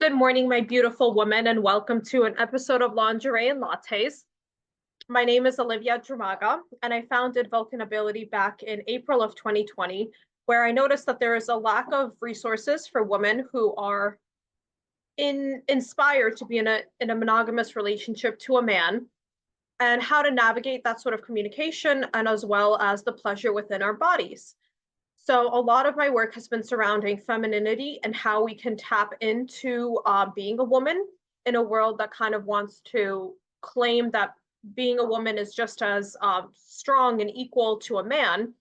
Good morning, my beautiful woman, and welcome to an episode of Lingerie and Lattes. My name is Olivia Dramaga, and I founded Vulcanability back in April of 2020, where I noticed that there is a lack of resources for women who are inspired to be in a monogamous relationship to a man, and how to navigate that sort of communication, and as well as the pleasure within our bodies. So a lot of my work has been surrounding femininity and how we can tap into being a woman in a world that kind of wants to claim that being a woman is just as strong and equal to a man.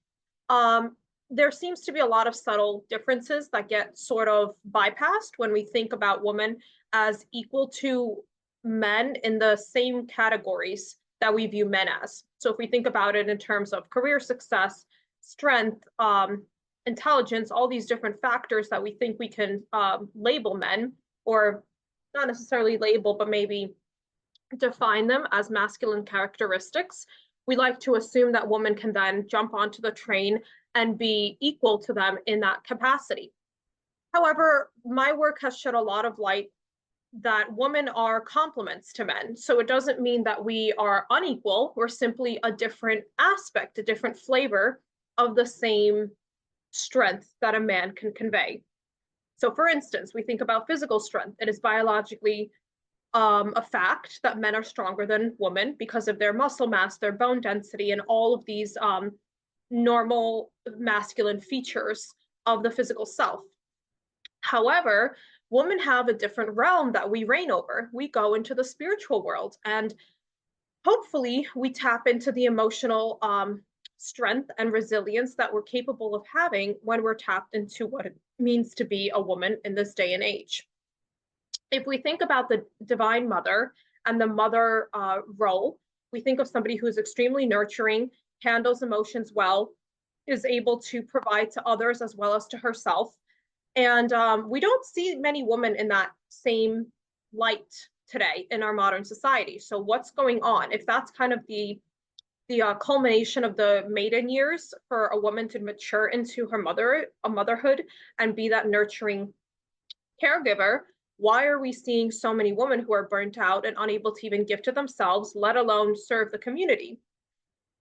Um, there seems to be a lot of subtle differences that get sort of bypassed when we think about women as equal to men in the same categories that we view men as. So if we think about it in terms of career success, strength, intelligence, all these different factors that we think we can label men, or not necessarily label, but maybe define them as masculine characteristics, we like to assume that women can then jump onto the train and be equal to them in that capacity. However, my work has shed a lot of light that women are complements to men. So it doesn't mean that we are unequal. We're simply a different aspect, a different flavor of the same strength that a man can convey. So for instance, we think about physical strength. It is biologically a fact that men are stronger than women because of their muscle mass, their bone density, and all of these normal masculine features of the physical self. However, women have a different realm that we reign over. We go into the spiritual world, and hopefully we tap into the emotional strength and resilience that we're capable of having when we're tapped into what it means to be a woman in this day and age. If we think about the divine mother and the mother role, we think of somebody who's extremely nurturing, handles emotions well, is able to provide to others as well as to herself. And we don't see many women in that same light today in our modern society. So what's going on? If that's kind of the culmination of the maiden years for a woman to mature into her motherhood and be that nurturing caregiver, why are we seeing so many women who are burnt out and unable to even give to themselves, let alone serve the community?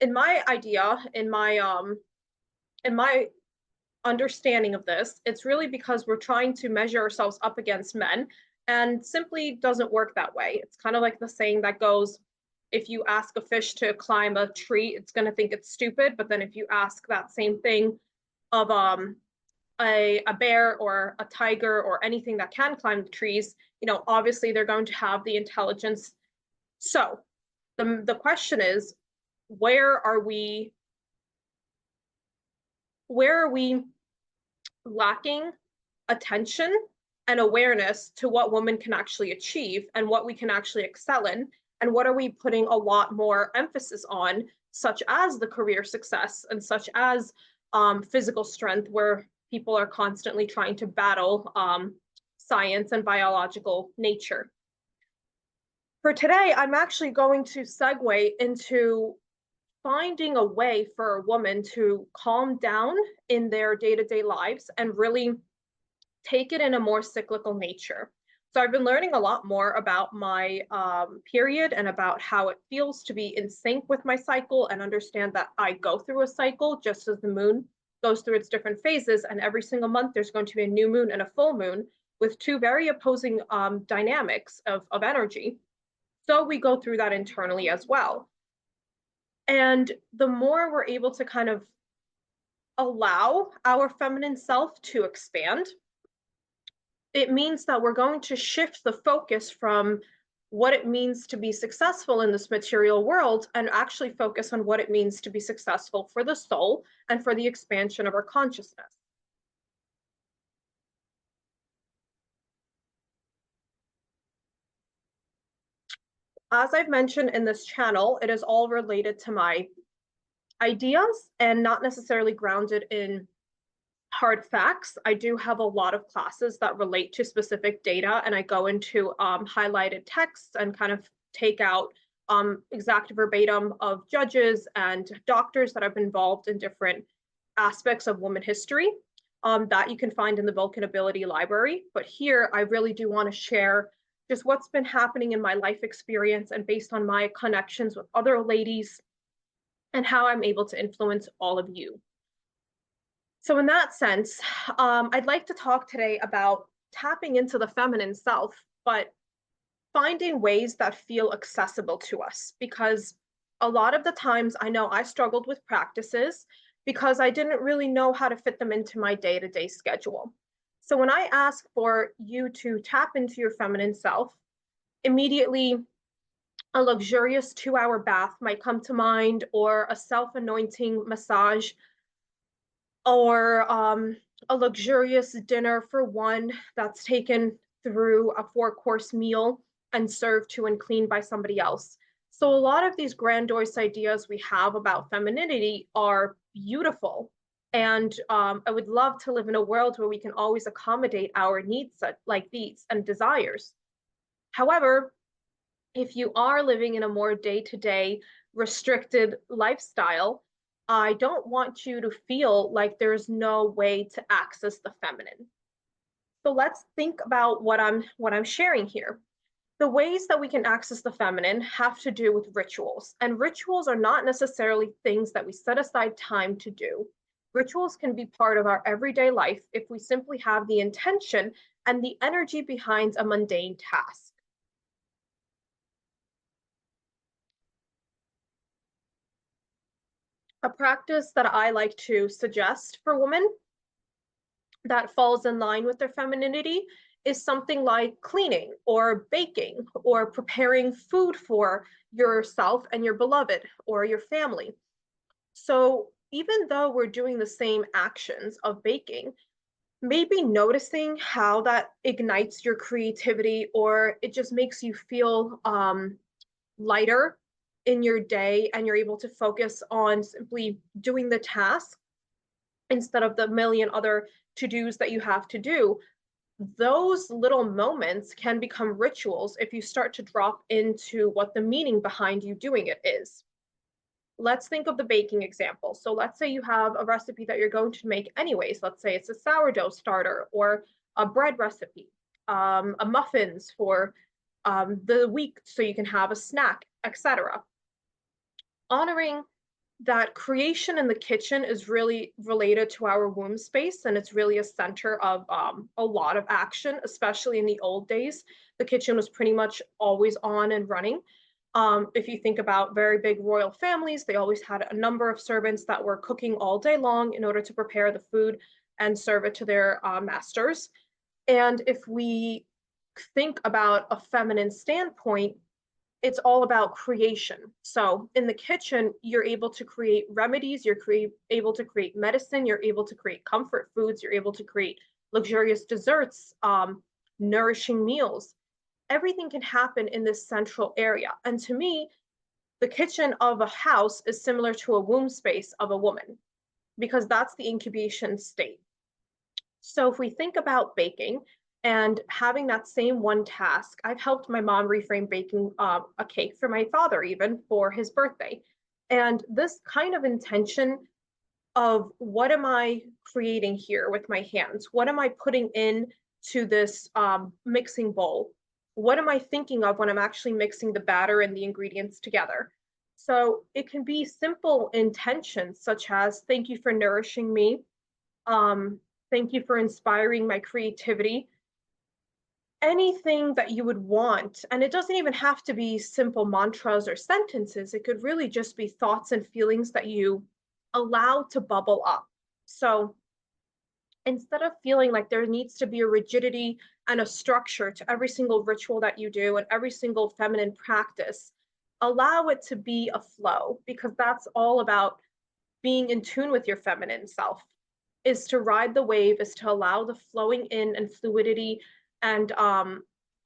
In my idea, in my understanding of this, it's really because we're trying to measure ourselves up against men, and simply doesn't work that way. It's kind of like the saying that goes, if you ask a fish to climb a tree, it's going to think it's stupid. But then if you ask that same thing of a bear or a tiger or anything that can climb the trees, obviously they're going to have the intelligence. So the question is, where are we lacking attention and awareness to what women can actually achieve and what we can actually excel in, and what are we putting a lot more emphasis on, such as the career success and such as physical strength, where people are constantly trying to battle science and biological nature. For today, I'm actually going to segue into finding a way for a woman to calm down in their day-to-day lives and really take it in a more cyclical nature. So I've been learning a lot more about my period and about how it feels to be in sync with my cycle, and understand that I go through a cycle just as the moon goes through its different phases. And every single month there's going to be a new moon and a full moon with two very opposing dynamics of energy. So we go through that internally as well. And the more we're able to kind of allow our feminine self to expand, it means that we're going to shift the focus from what it means to be successful in this material world and actually focus on what it means to be successful for the soul and for the expansion of our consciousness. As I've mentioned in this channel, it is all related to my ideas and not necessarily grounded in hard facts. I do have a lot of classes that relate to specific data, and I go into highlighted texts and kind of take out exact verbatim of judges and doctors that have been involved in different aspects of women history. that you can find in the Vulcanability Library. But here, I really do want to share just what's been happening in my life experience and based on my connections with other ladies and how I'm able to influence all of you. So, in that sense, I'd like to talk today about tapping into the feminine self, but finding ways that feel accessible to us. Because a lot of the times I know I struggled with practices because I didn't really know how to fit them into my day to day schedule. So, when I ask for you to tap into your feminine self, immediately a luxurious 2 hour bath might come to mind, or a self anointing massage, or a luxurious dinner for one that's taken through a 4 course meal and served to and cleaned by somebody else. So, a lot of these grandiose ideas we have about femininity are beautiful. And I would love to live in a world where we can always accommodate our needs like these and desires. However, if you are living in a more day to day restricted lifestyle, I don't want you to feel like there's no way to access the feminine. So let's think about what I'm sharing here. The ways that we can access the feminine have to do with rituals, and rituals are not necessarily things that we set aside time to do. Rituals can be part of our everyday life if we simply have the intention and the energy behind a mundane task. A practice that I like to suggest for women that falls in line with their femininity is something like cleaning or baking or preparing food for yourself and your beloved or your family. So, even though we're doing the same actions of baking, maybe noticing how that ignites your creativity or it just makes you feel lighter in your day and you're able to focus on simply doing the task instead of the million other to-dos that you have to do. Those little moments can become rituals if you start to drop into what the meaning behind you doing it is. Let's think of the baking example. So let's say you have a recipe that you're going to make anyways. Let's say it's a sourdough starter or a bread recipe, a muffins for the week so you can have a snack, etc. Honoring that creation in the kitchen is really related to our womb space, and it's really a center of a lot of action, especially in the old days. The kitchen was pretty much always on and running. If you think about very big royal families, they always had a number of servants that were cooking all day long in order to prepare the food and serve it to their masters. And if we think about a feminine standpoint, it's all about creation. So in the kitchen, you're able to create remedies, able to create medicine, you're able to create comfort foods, you're able to create luxurious desserts, nourishing meals. Everything can happen in this central area. And to me, the kitchen of a house is similar to a womb space of a woman because that's the incubation state. So if we think about baking and having that same one task, I've helped my mom reframe baking a cake for my father, even for his birthday. And this kind of intention of what am I creating here with my hands? What am I putting in to this mixing bowl? What am I thinking of when I'm actually mixing the batter and the ingredients together? So it can be simple intentions such as thank you for nourishing me. Thank you for inspiring my creativity. Anything that you would want. And it doesn't even have to be simple mantras or sentences. It could really just be thoughts and feelings that you allow to bubble up. So instead of feeling like there needs to be a rigidity and a structure to every single ritual that you do and every single feminine practice, allow it to be a flow because that's all about being in tune with your feminine self. Is to ride the wave, is to allow the flowing in and fluidity and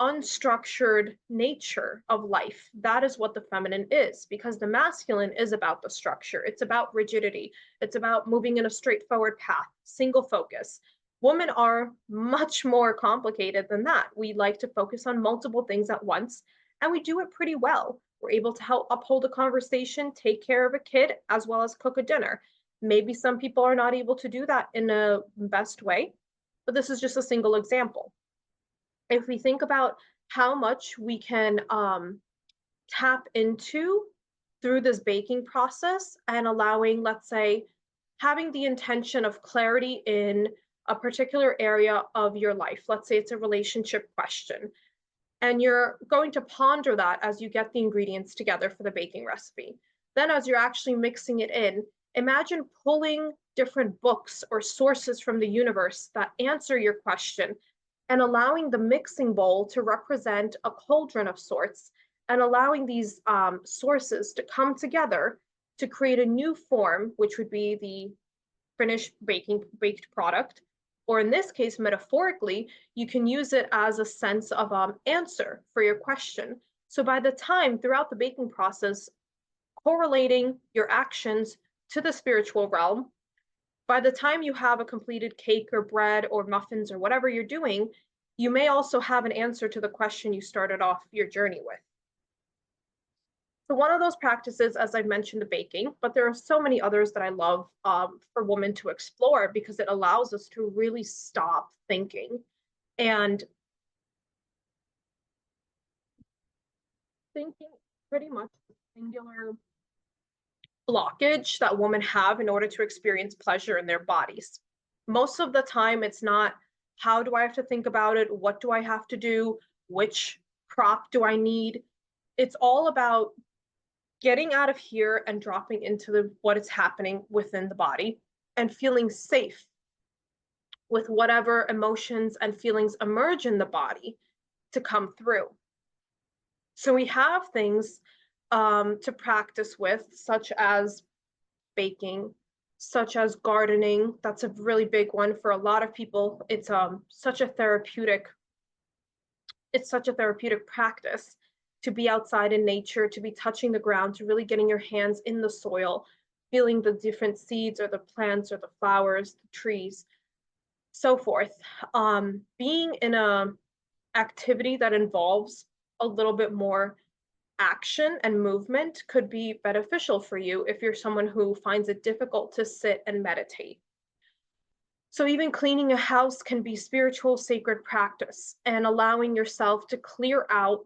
unstructured nature of life. That is what the feminine is, because the masculine is about the structure. It's about rigidity. It's about moving in a straightforward path, single focus. Women are much more complicated than that. We like to focus on multiple things at once, and we do it pretty well. We're able to help uphold a conversation, take care of a kid, as well as cook a dinner. Maybe some people are not able to do that in a best way, but this is just a single example. If we think about how much we can tap into through this baking process and allowing, let's say, having the intention of clarity in a particular area of your life. Let's say it's a relationship question, and you're going to ponder that as you get the ingredients together for the baking recipe. Then, as you're actually mixing it in, imagine pulling different books or sources from the universe that answer your question and allowing the mixing bowl to represent a cauldron of sorts and allowing these sources to come together to create a new form, which would be the finished baked product. Or in this case, metaphorically, you can use it as a sense of answer for your question. So by the time throughout the baking process, correlating your actions to the spiritual realm, by the time you have a completed cake or bread or muffins or whatever you're doing, you may also have an answer to the question you started off your journey with. So one of those practices, as I've mentioned, the baking, but there are so many others that I love for women to explore because it allows us to really stop thinking and thinking pretty much the singular blockage that women have in order to experience pleasure in their bodies. Most of the time, it's not how do I have to think about it? What do I have to do? Which prop do I need? It's all about getting out of here and dropping into what is happening within the body and feeling safe with whatever emotions and feelings emerge in the body to come through. So we have things to practice with, such as baking, such as gardening. That's a really big one for a lot of people. It's such a therapeutic practice to be outside in nature, to be touching the ground, to really getting your hands in the soil, feeling the different seeds or the plants or the flowers, the trees, so forth. Being in a activity that involves a little bit more action and movement could be beneficial for you if you're someone who finds it difficult to sit and meditate. So even cleaning a house can be spiritual, sacred practice, and allowing yourself to clear out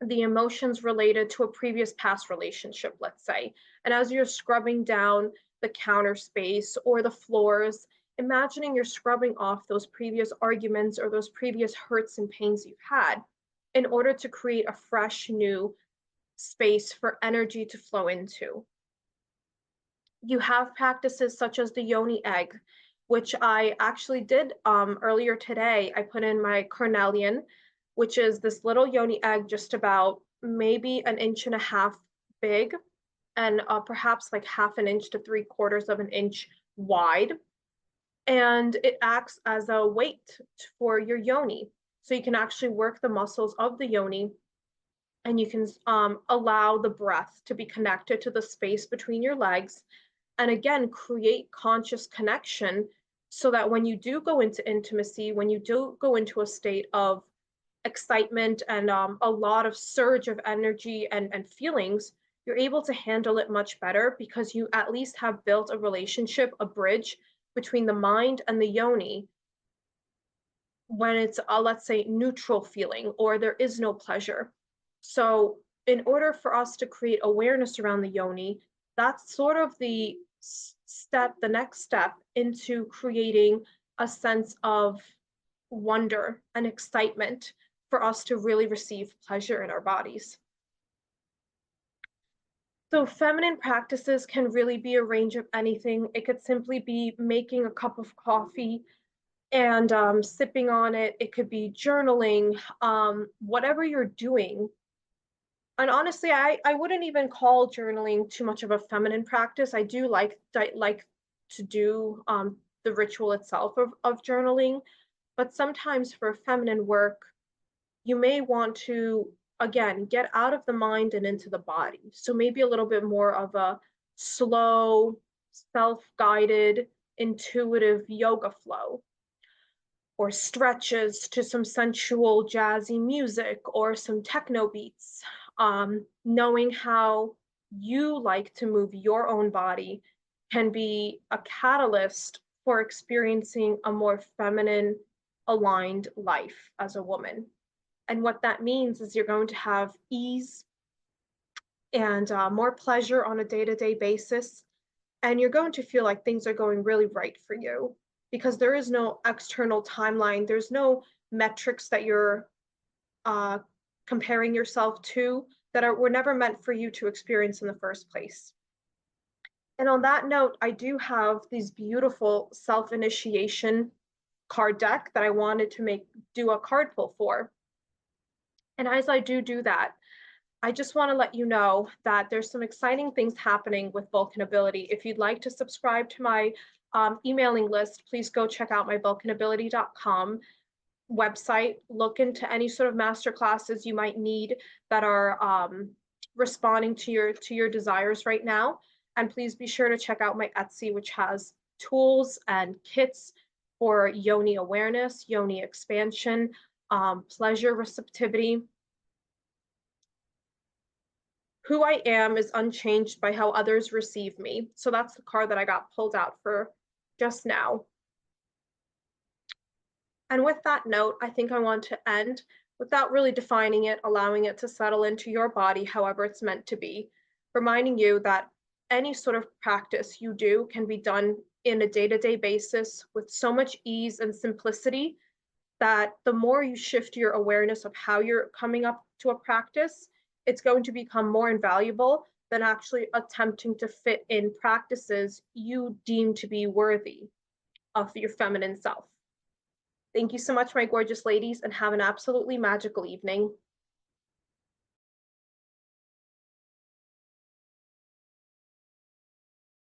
the emotions related to a previous past relationship, let's say. And as you're scrubbing down the counter space or the floors, imagining you're scrubbing off those previous arguments or those previous hurts and pains you've had in order to create a fresh new space for energy to flow into. You have practices such as the Yoni Egg, which I actually did earlier today. I put in my carnelian, which is this little Yoni egg, just about maybe 1.5 inches big, and perhaps like 1/2 inch to 3/4 of an inch wide. And it acts as a weight for your yoni. So you can actually work the muscles of the yoni, and you can allow the breath to be connected to the space between your legs. And again, create conscious connection so that when you do go into intimacy, when you do go into a state of excitement and a lot of surge of energy and feelings, you're able to handle it much better because you at least have built a relationship, a bridge between the mind and the yoni when it's a, let's say, neutral feeling or there is no pleasure. So in order for us to create awareness around the yoni, that's sort of the next step into creating a sense of wonder and excitement for us to really receive pleasure in our bodies. So feminine practices can really be a range of anything. It could simply be making a cup of coffee and sipping on it. It could be journaling, whatever you're doing. And honestly, I wouldn't even call journaling too much of a feminine practice. I do like to do the ritual itself of journaling, but sometimes for feminine work, you may want to, again, get out of the mind and into the body. So maybe a little bit more of a slow, self-guided, intuitive yoga flow, or stretches to some sensual jazzy music or some techno beats. Knowing how you like to move your own body can be a catalyst for experiencing a more feminine aligned life as a woman. And what that means is you're going to have ease and more pleasure on a day to day basis. And you're going to feel like things are going really right for you because there is no external timeline, there's no metrics that you're uh, comparing yourself to that were never meant for you to experience in the first place. And on that note, I do have these beautiful self initiation card deck that I wanted to do a card pull for. And as I do that, I just want to let you know that there's some exciting things happening with Vulcanability. If you'd like to subscribe to my emailing list, please go check out my vulcanability.com website. Look into any sort of master classes you might need that are responding to your desires right now. And please be sure to check out my Etsy, which has tools and kits for yoni awareness, yoni expansion, pleasure receptivity. Who I am is unchanged by how others receive me. So that's the card that I got pulled out for just now. And with that note, I think I want to end without really defining it, allowing it to settle into your body however it's meant to be, reminding you that any sort of practice you do can be done in a day-to-day basis with so much ease and simplicity that the more you shift your awareness of how you're coming up to a practice, it's going to become more invaluable than actually attempting to fit in practices you deem to be worthy of your feminine self. Thank you so much, my gorgeous ladies, and have an absolutely magical evening.